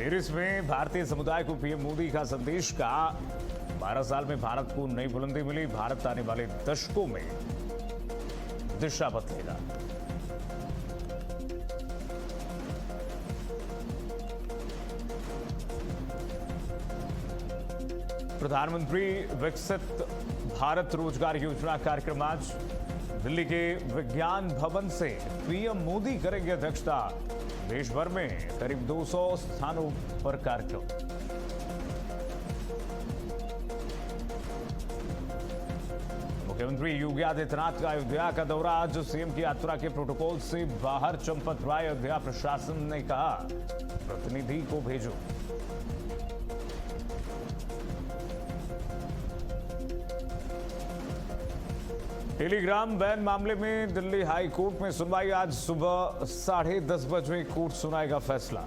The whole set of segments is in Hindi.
पेरिस में भारतीय समुदाय को पीएम मोदी का संदेश का 12 साल में भारत को नई बुलंदी मिली। भारत आने वाले दशकों में दिशा बदलेगा। प्रधानमंत्री विकसित भारत रोजगार योजना कार्यक्रम आज दिल्ली के विज्ञान भवन से पीएम मोदी करेंगे अध्यक्षता। देश भर में करीब 200 स्थानों पर कार्यक्रम। मुख्यमंत्री योगी आदित्यनाथ का अयोध्या का दौरा आज। सीएम की यात्रा के प्रोटोकॉल से बाहर चंपत राय। अयोध्या प्रशासन ने कहा प्रतिनिधि को भेजो। टेलीग्राम बैन मामले में दिल्ली हाई कोर्ट में सुनवाई। आज सुबह 10:30 बजे कोर्ट सुनाएगा फैसला।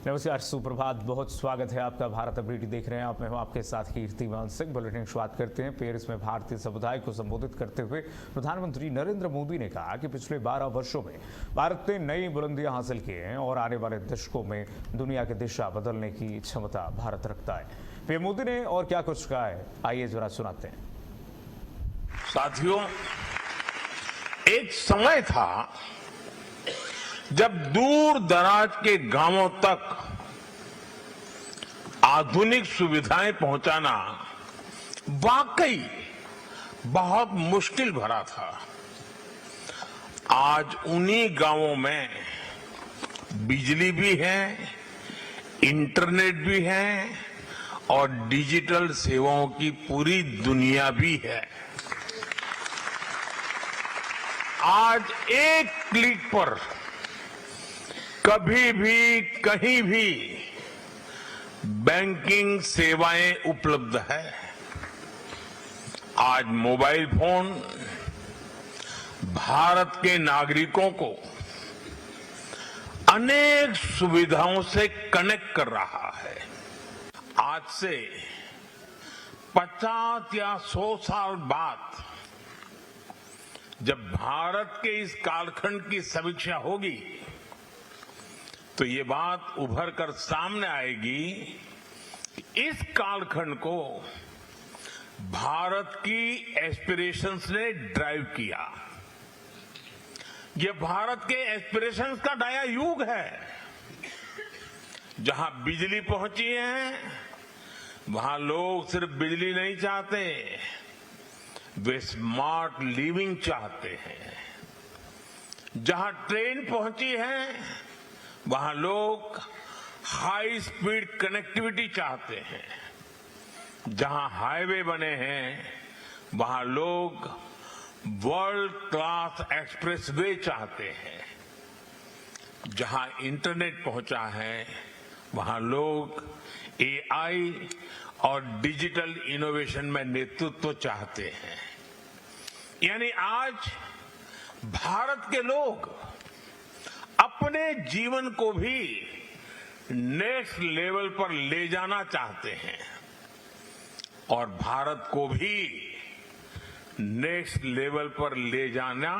नमस्कार, सुप्रभात, बहुत स्वागत है आपका। भारत अपडेट देख रहे हैं आप। मैं हूं आपके साथ कीर्तिमान सिंह। बुलेटिन शुरुआत करते हैं। पेरिस में भारतीय समुदाय को संबोधित करते हुए प्रधानमंत्री नरेंद्र मोदी ने कहा कि पिछले 12 वर्षों में भारत ने नई बुलंदियां हासिल की हैं और आने वाले दशकों में दुनिया की दिशा बदलने की क्षमता भारत रखता है। पीएम मोदी ने और क्या कुछ कहा है, आइए जरा सुनाते हैं। साथियों, एक समय था जब दूर दराज के गांवों तक आधुनिक सुविधाएं पहुंचाना वाकई बहुत मुश्किल भरा था। आज उन्हीं गांवों में बिजली भी है, इंटरनेट भी है और डिजिटल सेवाओं की पूरी दुनिया भी है। आज एक क्लिक पर कभी भी कहीं भी बैंकिंग सेवाएं उपलब्ध है। आज मोबाइल फोन भारत के नागरिकों को अनेक सुविधाओं से कनेक्ट कर रहा है। आज से 50 या 100 साल बाद जब भारत के इस कालखंड की समीक्षा होगी तो ये बात उभर कर सामने आएगी कि इस कालखंड को भारत की एस्पिरेशंस ने ड्राइव किया। ये भारत के एस्पिरेशंस का नया युग है। जहां बिजली पहुंची है वहां लोग सिर्फ बिजली नहीं चाहते, वे स्मार्ट लिविंग चाहते हैं। जहां ट्रेन पहुंची है वहां लोग हाई स्पीड कनेक्टिविटी चाहते हैं। जहां हाईवे बने हैं वहां लोग वर्ल्ड क्लास एक्सप्रेसवे चाहते हैं। जहां इंटरनेट पहुंचा है वहां लोग एआई और डिजिटल इनोवेशन में नेतृत्व चाहते हैं। यानी आज भारत के लोग अपने जीवन को भी नेक्स्ट लेवल पर ले जाना चाहते हैं और भारत को भी नेक्स्ट लेवल पर ले जाना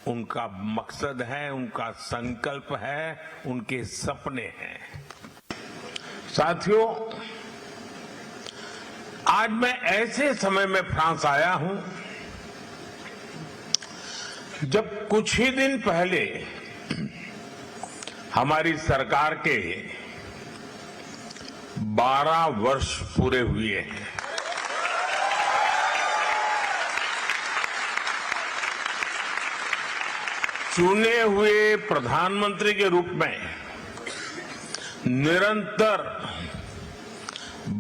उनका मकसद है, उनका संकल्प है, उनके सपने हैं। साथियों, आज मैं ऐसे समय में फ्रांस आया हूं जब कुछ ही दिन पहले हमारी सरकार के 12 वर्ष पूरे हुए हैं। चुने हुए प्रधानमंत्री के रूप में निरंतर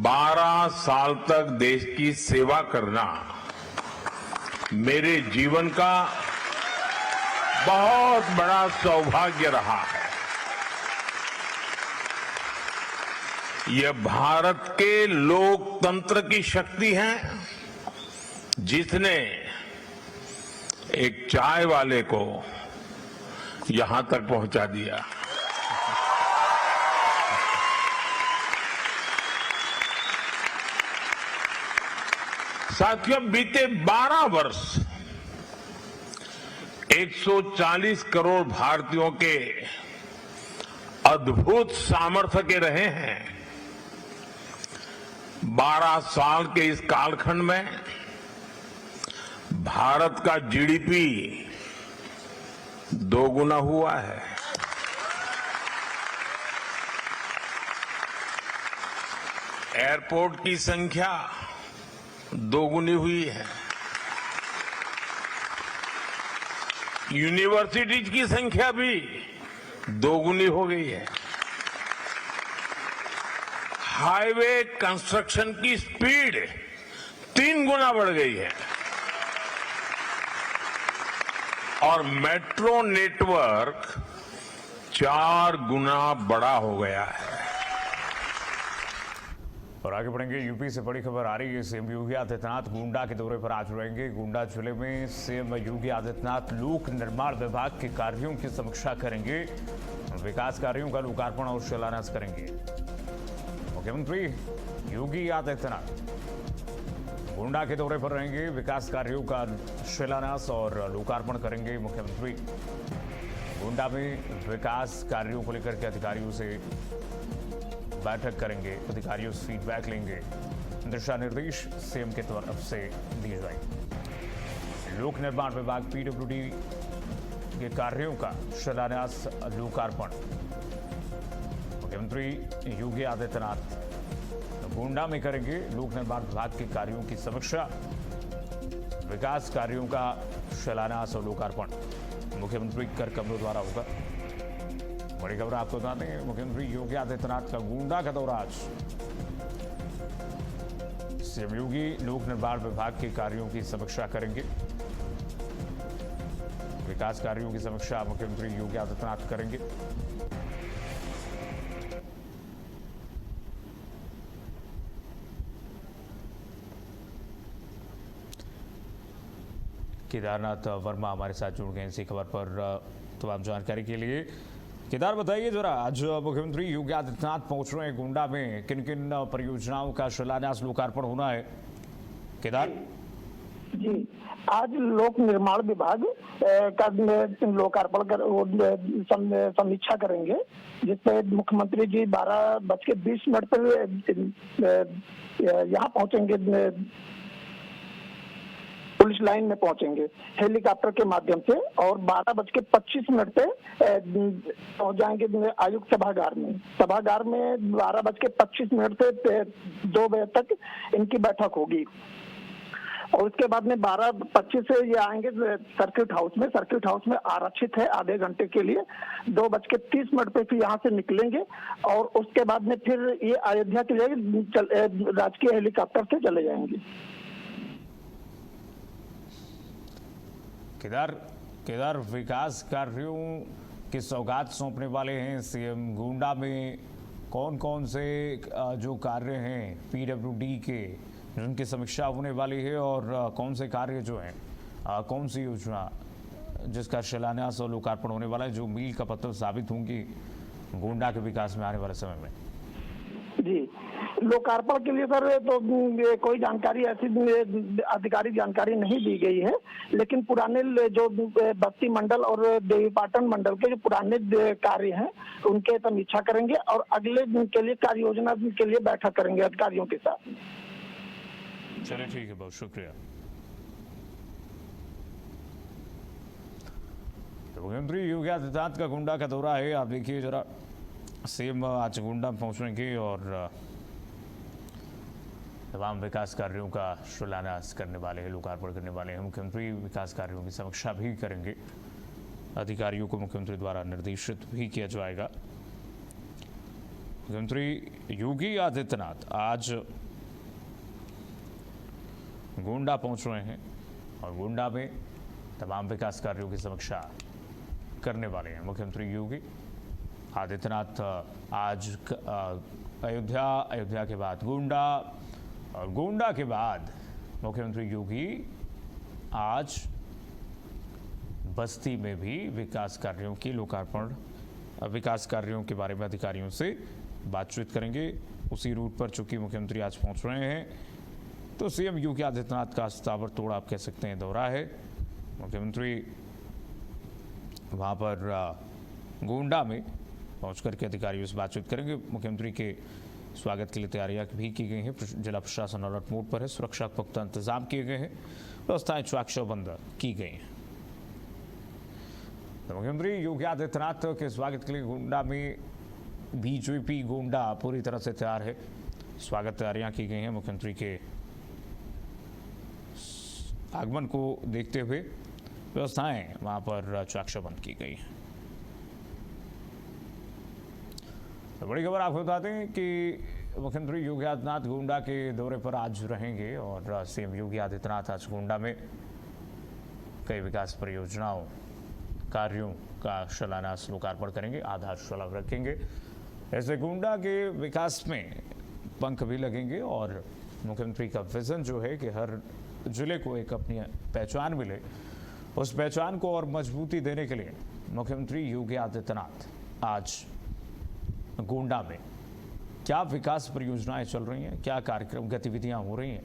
12 साल तक देश की सेवा करना मेरे जीवन का बहुत बड़ा सौभाग्य रहा है। यह भारत के लोकतंत्र की शक्ति है जिसने एक चाय वाले को यहां तक पहुंचा दिया। साथियों, बीते 12 वर्ष 140 करोड़ भारतीयों के अद्भुत सामर्थ्य के रहे हैं। 12 साल के इस कालखंड में भारत का जीडीपी दोगुना हुआ है। एयरपोर्ट की संख्या दोगुनी हुई है। यूनिवर्सिटीज की संख्या भी दोगुनी हो गई है। हाईवे कंस्ट्रक्शन की स्पीड 3 गुना बढ़ गई है और मेट्रो नेटवर्क 4 गुना बड़ा हो गया है। और आगे बढ़ेंगे। यूपी से बड़ी खबर आ रही है। सीएम योगी आदित्यनाथ गोंडा के दौरे पर आज रहेंगे। गोंडा जिले में सीएम योगी आदित्यनाथ लोक निर्माण विभाग के कार्यों की समीक्षा करेंगे। विकास कार्यों का लोकार्पण और शिलान्यास करेंगे। मुख्यमंत्री योगी आदित्यनाथ गोंडा के दौरे पर रहेंगे। विकास कार्यों का शिलान्यास और लोकार्पण करेंगे। मुख्यमंत्री गोंडा में विकास कार्यों को लेकर के अधिकारियों से बैठक करेंगे। अधिकारियों से फीडबैक लेंगे। दिशा निर्देश सीएम की तरफ से दिए जाएंगे। लोक निर्माण विभाग पीडब्ल्यूडी के कार्यों का शिलान्यास लोकार्पण मुख्यमंत्री योगी आदित्यनाथ गोंडा में करेंगे। लोक निर्माण विभाग के कार्यों की समीक्षा, विकास कार्यों का शिलान्यास और लोकार्पण मुख्यमंत्री कर कमरों द्वारा होगा। बड़ी खबर आपको बता दें, मुख्यमंत्री योगी आदित्यनाथ का गोंडा का दौरा आज। सीएम योगी लोक निर्माण विभाग के कार्यों की समीक्षा करेंगे। विकास कार्यों की समीक्षा मुख्यमंत्री योगी आदित्यनाथ करेंगे। केदारनाथ वर्मा हमारे साथ जुड़ गए इसी खबर पर तमाम जानकारी के लिए। केदार, बताइए जरा, आज मुख्यमंत्री योगी आदित्यनाथ पहुंच रहे हैं गोंडा में, किन किन परियोजनाओं का शिलान्यास लोकार्पण होना है? केदार जी, आज लोक निर्माण विभाग का लोकार्पण कर समीक्षा करेंगे, जिसपे मुख्यमंत्री जी 12:20 पर यहाँ पहुंचेंगे, पुलिस लाइन में पहुंचेंगे हेलीकॉप्टर के माध्यम से, और 12:25 पे पहुंच जाएंगे आयुक्त सभागार में। सभागार में 12:25 से 2 बजे तक इनकी बैठक होगी और उसके बाद में 12:25 से ये आएंगे सर्किट हाउस में। सर्किट हाउस में आरक्षित है आधे घंटे के लिए। 2:30 पे फिर यहाँ से निकलेंगे और उसके बाद में फिर ये अयोध्या के लिए राजकीय हेलीकॉप्टर से चले जाएंगे। केदार, विकास कार्यों की सौगात सौंपने वाले हैं सीएम। गोंडा में कौन कौन से जो कार्य हैं पीडब्ल्यूडी के, जिनकी समीक्षा होने वाली है, और कौन से कार्य जो हैं, कौन सी योजना जिसका शिलान्यास और लोकार्पण होने वाला है, जो मील का पत्थर साबित होंगी गोंडा के विकास में आने वाले समय में? जी, लोकार्पण के लिए सर तो कोई जानकारी ऐसी आधिकारिक जानकारी नहीं दी गई है, लेकिन पुराने जो बस्ती मंडल और देवीपाटन मंडल के जो पुराने कार्य हैं उनके समीक्षा करेंगे और अगले दिन के लिए कार्य योजना के लिए बैठक करेंगे अधिकारियों के साथ। चलिए, ठीक है, बहुत शुक्रिया। तो मुख्यमंत्री योगी आदित्यनाथ का गोंडा का दौरा है। आप देखिए जरा, सीएम आज गोंडा पहुंचेंगे और तमाम विकास कार्यों का शिलान्यास करने वाले हैं, लोकार्पण करने वाले हैं। मुख्यमंत्री विकास कार्यों की समीक्षा भी करेंगे। अधिकारियों को मुख्यमंत्री द्वारा निर्देशित भी किया जाएगा। मुख्यमंत्री योगी आदित्यनाथ आज गोंडा पहुंच रहे हैं और गोंडा में तमाम विकास कार्यों की समीक्षा करने वाले हैं। मुख्यमंत्री योगी आदित्यनाथ आज अयोध्या के बाद गोंडा, और गोंडा के बाद मुख्यमंत्री योगी आज बस्ती में भी विकास कार्यों की लोकार्पण, विकास कार्यों के बारे में अधिकारियों से बातचीत करेंगे। उसी रूट पर चूंकि मुख्यमंत्री आज पहुंच रहे हैं, तो सीएम योगी आदित्यनाथ का ताबड़तोड़ आप कह सकते हैं दौरा है। मुख्यमंत्री वहाँ पर गोंडा में पहुँच करके अधिकारियों से बातचीत करेंगे। मुख्यमंत्री के स्वागत के लिए तैयारियां भी की गई हैं। जिला प्रशासन अलर्ट मोड पर है। सुरक्षा के पुख्ता इंतजाम किए गए हैं। व्यवस्थाएं चाकचौबंद की गई हैं। तो मुख्यमंत्री योगी आदित्यनाथ के स्वागत के लिए गोंडा में बीजेपी गोंडा पूरी तरह से तैयार है। स्वागत तैयारियां की गई हैं। मुख्यमंत्री के आगमन को देखते हुए व्यवस्थाएं वहां पर चाकचौबंद की गई हैं। तो बड़ी खबर आपको बता दें कि मुख्यमंत्री योगी आदित्यनाथ गोंडा के दौरे पर आज रहेंगे और सीएम योगी आदित्यनाथ आज गोंडा में कई विकास परियोजनाओं कार्यों का शिलान्यास लोकार्पण करेंगे, आधारशिला रखेंगे। ऐसे गोंडा के विकास में पंख भी लगेंगे और मुख्यमंत्री का विजन जो है कि हर जिले को एक अपनी पहचान मिले, उस पहचान को और मजबूती देने के लिए मुख्यमंत्री योगी आदित्यनाथ आज गोंडा में क्या विकास परियोजनाएं चल रही हैं, क्या कार्यक्रम गतिविधियां हो रही हैं,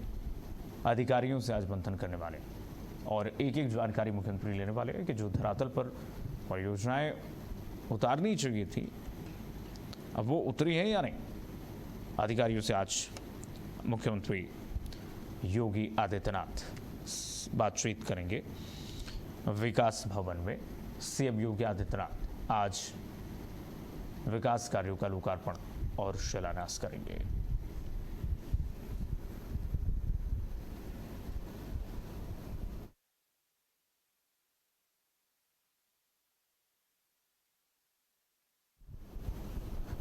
अधिकारियों से आज मंथन करने वाले और एक एक जानकारी मुख्यमंत्री लेने वाले हैं कि जो धरातल पर परियोजनाएं उतारनी चाहिए थी अब वो उतरी हैं या नहीं। अधिकारियों से आज मुख्यमंत्री योगी आदित्यनाथ बातचीत करेंगे विकास भवन में। सीएम योगी आदित्यनाथ आज विकास कार्यों का लोकार्पण और शिलान्यास करेंगे।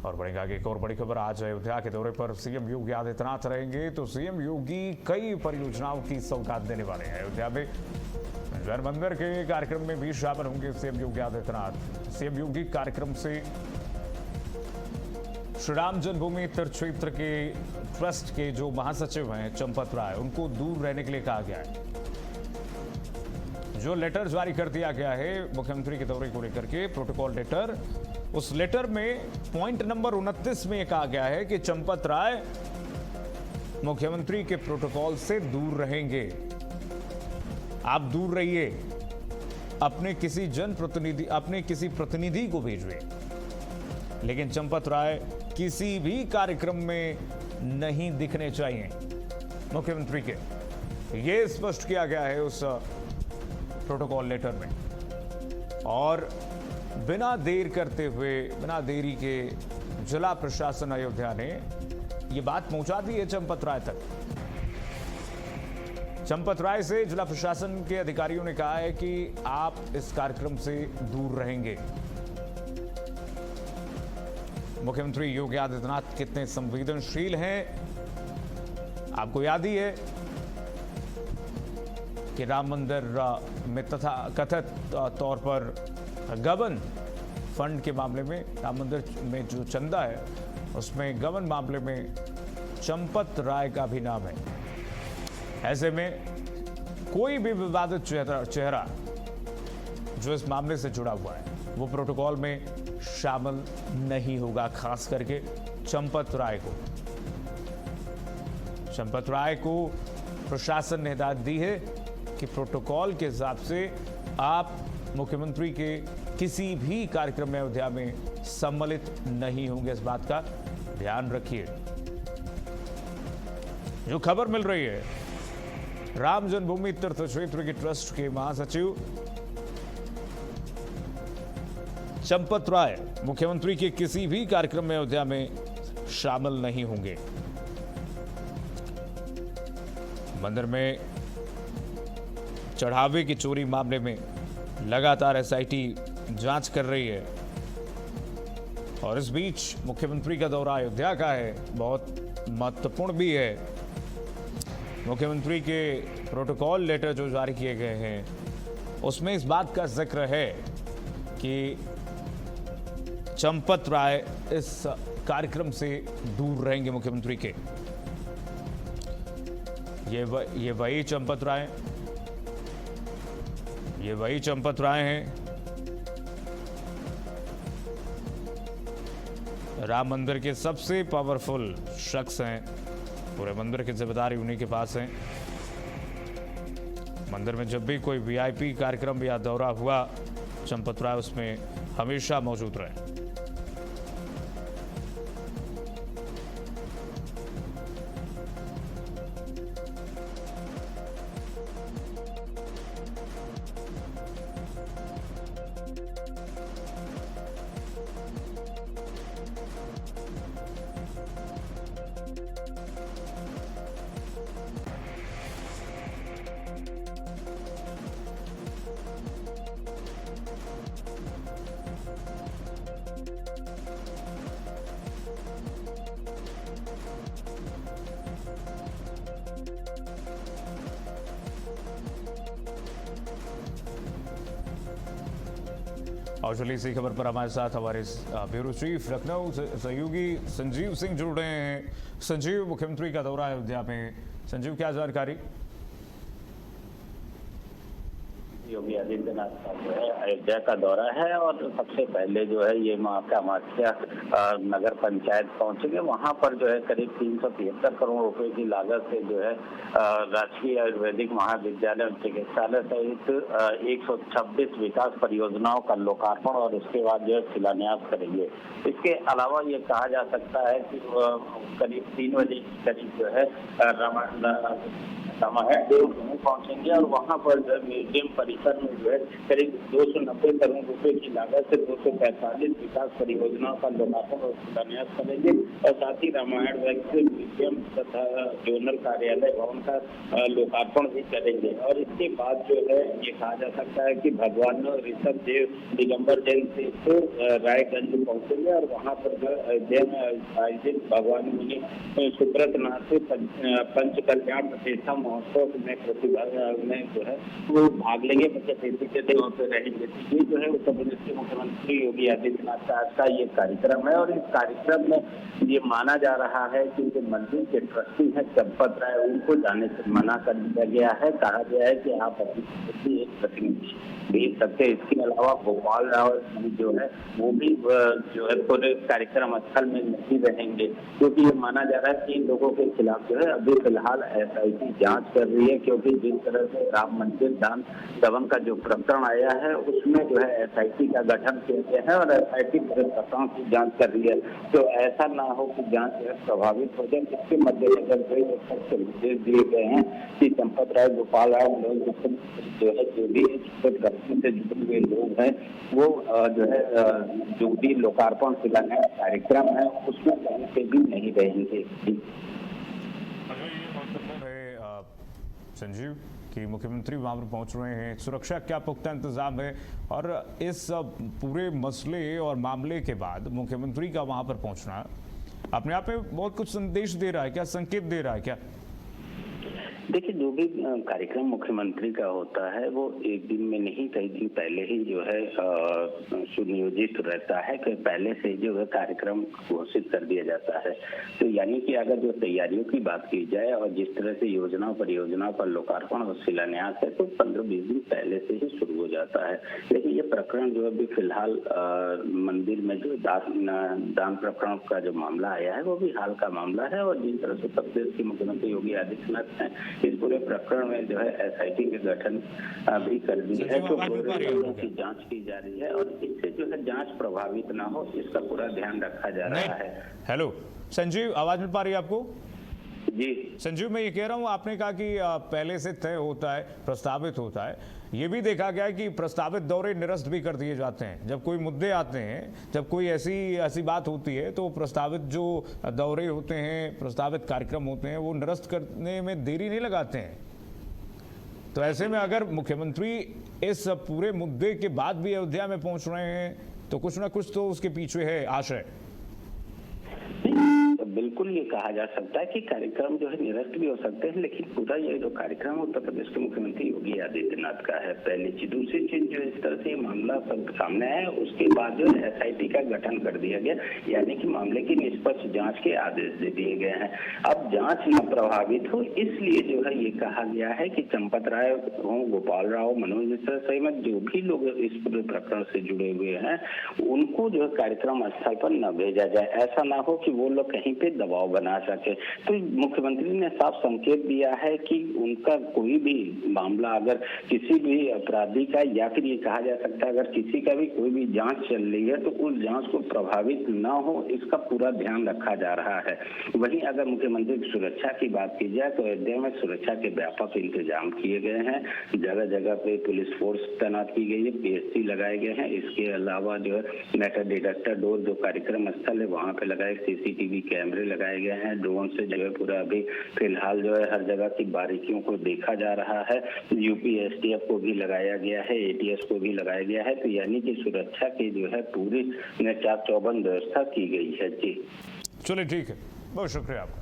और बढ़ेगा आगे एक और बड़ी खबर। आज अयोध्या के दौरे पर सीएम योगी आदित्यनाथ रहेंगे। तो सीएम योगी कई परियोजनाओं की सौगात देने वाले हैं। अयोध्या में जैन मंदिर के कार्यक्रम में भी शामिल होंगे सीएम योगी आदित्यनाथ। सीएम योगी कार्यक्रम से श्री राम जन्मभूमि तीर्थ क्षेत्र के ट्रस्ट के जो महासचिव हैं चंपत राय, उनको दूर रहने के लिए कहा गया है। जो लेटर जारी कर दिया गया है मुख्यमंत्री के दौरे को लेकर के, प्रोटोकॉल लेटर, उस लेटर में पॉइंट नंबर 29 में कहा गया है कि चंपत राय मुख्यमंत्री के प्रोटोकॉल से दूर रहेंगे। आप दूर रहिए, अपने किसी जनप्रतिनिधि, अपने किसी प्रतिनिधि को भेजिए, लेकिन चंपत राय किसी भी कार्यक्रम में नहीं दिखने चाहिए मुख्यमंत्री के। यह स्पष्ट किया गया है उस प्रोटोकॉल लेटर में। और बिना देर करते हुए, बिना देरी के जिला प्रशासन अयोध्या ने यह बात पहुंचा दी है चंपत राय तक। चंपत राय से जिला प्रशासन के अधिकारियों ने कहा है कि आप इस कार्यक्रम से दूर रहेंगे। मुख्यमंत्री योगी आदित्यनाथ कितने संवेदनशील हैं, आपको याद ही है कि राम मंदिर में तथा कथित तौर पर गबन फंड के मामले में, राम मंदिर में जो चंदा है उसमें गबन मामले में चंपत राय का भी नाम है। ऐसे में कोई भी विवादित चेहरा जो इस मामले से जुड़ा हुआ है वो प्रोटोकॉल में शामिल नहीं होगा। खास करके चंपत राय को, चंपत राय को प्रशासन ने हिदायत दी है कि प्रोटोकॉल के हिसाब से आप मुख्यमंत्री के किसी भी कार्यक्रम में अयोध्या में सम्मिलित नहीं होंगे। इस बात का ध्यान रखिए। जो खबर मिल रही है, राम जन्मभूमि तीर्थ क्षेत्र के ट्रस्ट के महासचिव चंपत राय मुख्यमंत्री के किसी भी कार्यक्रम में अयोध्या में शामिल नहीं होंगे। मंदिर में चढ़ावे की चोरी मामले में लगातार एसआईटी जांच कर रही है और इस बीच मुख्यमंत्री का दौरा अयोध्या का है, बहुत महत्वपूर्ण भी है। मुख्यमंत्री के प्रोटोकॉल लेटर जो जारी किए गए हैं उसमें इस बात का जिक्र है कि चंपत राय इस कार्यक्रम से दूर रहेंगे मुख्यमंत्री के। ये वही चंपत राय, ये वही चंपत राय हैं राम मंदिर के सबसे पावरफुल शख्स हैं पूरे मंदिर की जिम्मेदारी उन्हीं के पास है। मंदिर में जब भी कोई वीआईपी कार्यक्रम या दौरा हुआ, चंपत राय उसमें हमेशा मौजूद रहे। और चलिए इसी खबर पर हमारे साथ हमारे ब्यूरो चीफ लखनऊ सहयोगी संजीव सिंह जुड़ रहे हैं। संजीव, मुख्यमंत्री का दौरा अयोध्या में, संजीव क्या जानकारी? योगी आदित्यनाथ का जो है अयोध्या का दौरा है और सबसे पहले जो है ये मां कामाख्या नगर पंचायत पहुंचेंगे। वहां पर जो है करीब 373 करोड़ रुपए की लागत से जो है राजकीय आयुर्वेदिक महाविद्यालय और चिकित्सालय सहित 126 विकास परियोजनाओं का लोकार्पण और उसके बाद जो है शिलान्यास करेंगे। इसके अलावा ये कहा जा सकता है कि करीब 3 बजे करीब जो है पहुंचेंगे और वहां पर जो है म्यूजियम परिसर में जो है करीब 290 करोड़ रुपए की लागत से 245 विकास परियोजनाओं का लोकार्पण और शिलान्यास करेंगे और साथ ही रामायण वैक्स म्यूजियम तथा जोनल कार्यालय भवन का लोकार्पण भी करेंगे। और इसके बाद जो है ये कहा जा सकता है कि भगवान ऋषभ देव दिगंबर जैन से रायगंज पहुंचेंगे और वहां पर जो अयोध्या में आयोजित भगवान मुनि सुब्रत नाथ पंच कल्याण प्रतिष्ठा महोत्सव में प्रतिभाग में जो है वो भाग लेंगे। वहाँ पे रहेंगे। ये जो है उत्तर प्रदेश के मुख्यमंत्री योगी आदित्यनाथ का आज का ये कार्यक्रम है और इस कार्यक्रम में ये माना जा रहा है कि जो मंदिर के ट्रस्टी हैं चंपत राय, उनको जाने से मना कर दिया गया है। कहा गया है कि आप अपनी एक प्रतिनिधि भेज सकते हैं। इसके अलावा गोपाल राव जो है वो भी जो है पूरे कार्यक्रम स्थल में नहीं रहेंगे क्योंकि ये माना जा रहा है कि इन लोगों के खिलाफ जो है अभी फिलहाल SIT जांच कर रही है क्योंकि जिस तरह से राम मंदिर दान दमन का जो प्रकरण आया है उसमें जो है SIT का गठन किया गया है और SIT पूरे प्रकरण की जांच कर रही है। तो ऐसा ना हो कि जांच प्रभावित हो जाए, इसके मद्देनजर निर्देश दिए गए हैं कि चंपत राय, गोपाल राव जो है जो भी से जुड़े हुए लोग हैं वो जो है जो भी लोकार्पण शिलान्यास कार्यक्रम है उसमें कहीं से भी नहीं रहेंगे। संजीव कि मुख्यमंत्री वहां पर पहुंच रहे हैं, सुरक्षा क्या पुख्ता इंतजाम है और इस पूरे मसले और मामले के बाद मुख्यमंत्री का वहां पर पहुंचना अपने आप में बहुत कुछ संदेश दे रहा है क्या, संकेत दे रहा है क्या? देखिए, जो भी कार्यक्रम मुख्यमंत्री का होता है वो एक दिन में नहीं, कई दिन पहले ही जो है सुनियोजित रहता है कि पहले से जो है कार्यक्रम घोषित कर दिया जाता है। तो यानी कि अगर जो तैयारियों की बात की जाए और जिस तरह से योजना परियोजना का लोकार्पण और शिलान्यास है तो 15-20 दिन पहले से ही शुरू हो जाता है। लेकिन ये प्रकरण जो अभी फिलहाल मंदिर में जो दान प्रकरण का जो मामला आया है वो भी हाल का मामला है और जिस तरह से प्रदेश के मुख्यमंत्री योगी आदित्यनाथ ने इस पूरे प्रकरण में जो है SIT के गठन भी कर दी है तो की जांच की जा रही है और इससे जो है जांच प्रभावित ना हो इसका पूरा ध्यान रखा जा रहा है। हेलो संजीव, आवाज मिल पा रही है आपको? जी संजीव, मैं ये कह रहा हूँ आपने कहा कि पहले से तय होता है, प्रस्तावित होता है। ये भी देखा गया है कि प्रस्तावित दौरे निरस्त भी कर दिए जाते हैं। जब कोई मुद्दे आते हैं, जब कोई ऐसी बात होती है तो प्रस्तावित जो दौरे होते हैं, प्रस्तावित कार्यक्रम होते हैं वो निरस्त करने में देरी नहीं लगाते हैं। तो ऐसे में अगर मुख्यमंत्री इस पूरे मुद्दे के बाद भी अयोध्या में पहुंच रहे हैं तो कुछ ना कुछ तो उसके पीछे है आशय। बिल्कुल ये कहा जा सकता है कि कार्यक्रम जो है निरस्त भी हो सकते हैं, लेकिन पूरा ये जो कार्यक्रम उत्तर प्रदेश के मुख्यमंत्री योगी आदित्यनाथ का है, पहली चीज। दूसरी चीज जो इस तरह से मामला सब सामने आया उसके बाद जो है SIT का गठन कर दिया गया, यानी कि मामले की निष्पक्ष जांच के आदेश दे दिए गए हैं। अब जांच न प्रभावित हो इसलिए जो है ये कहा गया है कि चंपत राय हो, गोपाल राव, मनोज मिश्रा सहित जो भी लोग इस पूरे प्रकरण से जुड़े हुए हैं उनको जो है कार्यक्रम स्थल पर न भेजा जाए। ऐसा ना हो कि वो लोग कहीं पे दबाव बना सके। तो मुख्यमंत्री ने साफ संकेत दिया है कि उनका कोई भी मामला अगर किसी भी अपराधी का, या फिर ये कहा जा सकता है अगर किसी का भी कोई भी जांच चल रही है तो उस जांच को प्रभावित न हो, इसका पूरा ध्यान रखा जा रहा है। वहीं अगर मुख्यमंत्री की सुरक्षा की बात की जाए तो अयोध्या में सुरक्षा के व्यापक इंतजाम किए गए हैं। जगह जगह पे पुलिस फोर्स तैनात की गई है, पीएससी लगाए गए हैं। इसके अलावा जो है मेटल डिटेक्टर डोर जो कार्यक्रम स्थल है वहां पे लगाए, सीसीटीवी कैमरे लगाए गए हैं। ड्रोन से जो है पूरा अभी फिलहाल जो है हर जगह की बारीकियों को देखा जा रहा है। यूपी एसटीएफ को भी लगाया गया है, एटीएस को भी लगाया गया है। तो यानी कि सुरक्षा की जो है पूरी चाक चौबंद व्यवस्था की गई है। जी चलिए ठीक है, बहुत शुक्रिया आपका।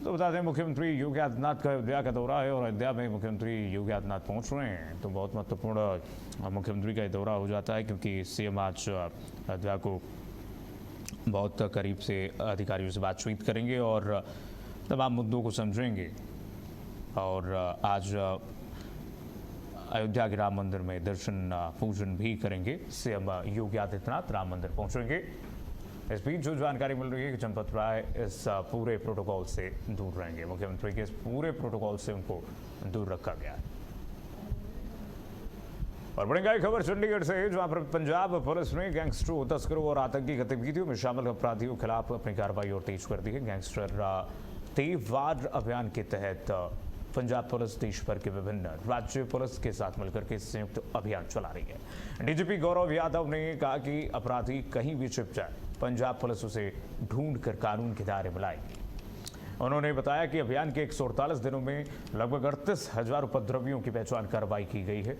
तो बता दें मुख्यमंत्री योगी आदित्यनाथ का अयोध्या का दौरा है और अयोध्या में मुख्यमंत्री योगी आदित्यनाथ पहुंच रहे हैं। तो बहुत महत्वपूर्ण मुख्यमंत्री का दौरा हो जाता है क्योंकि सीएम आज अयोध्या को बहुत करीब से अधिकारियों से बातचीत करेंगे और तमाम मुद्दों को समझेंगे। और आज अयोध्या के राम मंदिर में दर्शन पूजन भी करेंगे। सीएम योगी आदित्यनाथ राम मंदिर पहुंचेंगे। इस बीच जो जानकारी मिल रही है कि चंपत राय इस पूरे प्रोटोकॉल से दूर रहेंगे। मुख्यमंत्री के इस पूरे प्रोटोकॉल से उनको दूर रखा गया है। और बढ़ेंगे खबर चंडीगढ़ से, जहां पर पंजाब पुलिस ने गैंगस्टरों, तस्करों और आतंकी गतिविधियों में शामिल अपराधियों के खिलाफ अपनी कार्रवाई और तेज कर दी है। गैंगस्टर तेवार अभियान के तहत पंजाब पुलिस देश भर के विभिन्न राज्य पुलिस के साथ मिलकर के संयुक्त अभियान चला रही है। डीजीपी गौरव यादव ने कहा कि अपराधी कहीं भी छिप जाए, पंजाब पुलिस उसे ढूंढ कर कानून के दायरे में लाएगी। उन्होंने बताया कि अभियान के 148 दिनों में लगभग 38,000 उपद्रवियों की पहचान कार्रवाई की गई है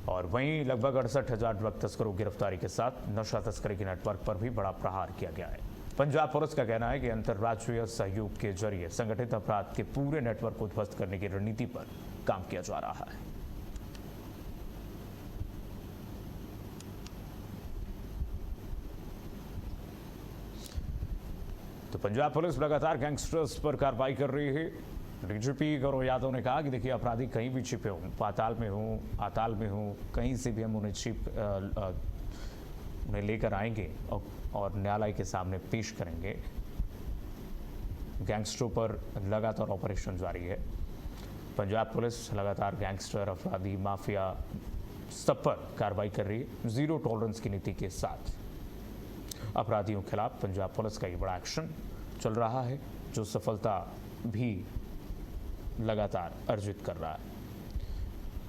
और वहीं लगभग 68,000 ड्रग तस्करों की गिरफ्तारी के साथ नशा तस्करी के नेटवर्क पर भी बड़ा प्रहार किया गया है। पंजाब पुलिस का कहना है कि अंतर्राज्यीय सहयोग के जरिए संगठित अपराध के पूरे नेटवर्क को ध्वस्त करने की रणनीति पर काम किया जा रहा है। तो पंजाब पुलिस लगातार गैंगस्टर्स पर कार्रवाई कर रही है। डीजीपी गौरव यादव ने कहा कि देखिए अपराधी कहीं भी छिपे हों, पाताल में हों, आताल में हों, कहीं से भी हम उन्हें लेकर आएंगे और न्यायालय के सामने पेश करेंगे। गैंगस्टरों पर लगातार ऑपरेशन जारी है। पंजाब पुलिस लगातार गैंगस्टर, अपराधी, माफिया सब पर कार्रवाई कर रही है। जीरो टॉलरेंस की नीति के साथ अपराधियों के खिलाफ पंजाब पुलिस का ये बड़ा एक्शन चल रहा है, जो सफलता भी लगातार अर्जित कर रहा है।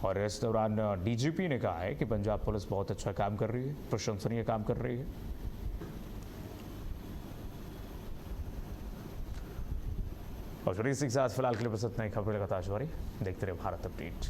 और इस दौरान डीजीपी ने कहा है कि पंजाब पुलिस बहुत अच्छा काम कर रही है, प्रशंसनीय काम कर रही है। और चलिए इसी के साथ फिलहाल के लिए बस इतना ही। खबरें लगातार जारी, देखते रहे भारत अपडेट।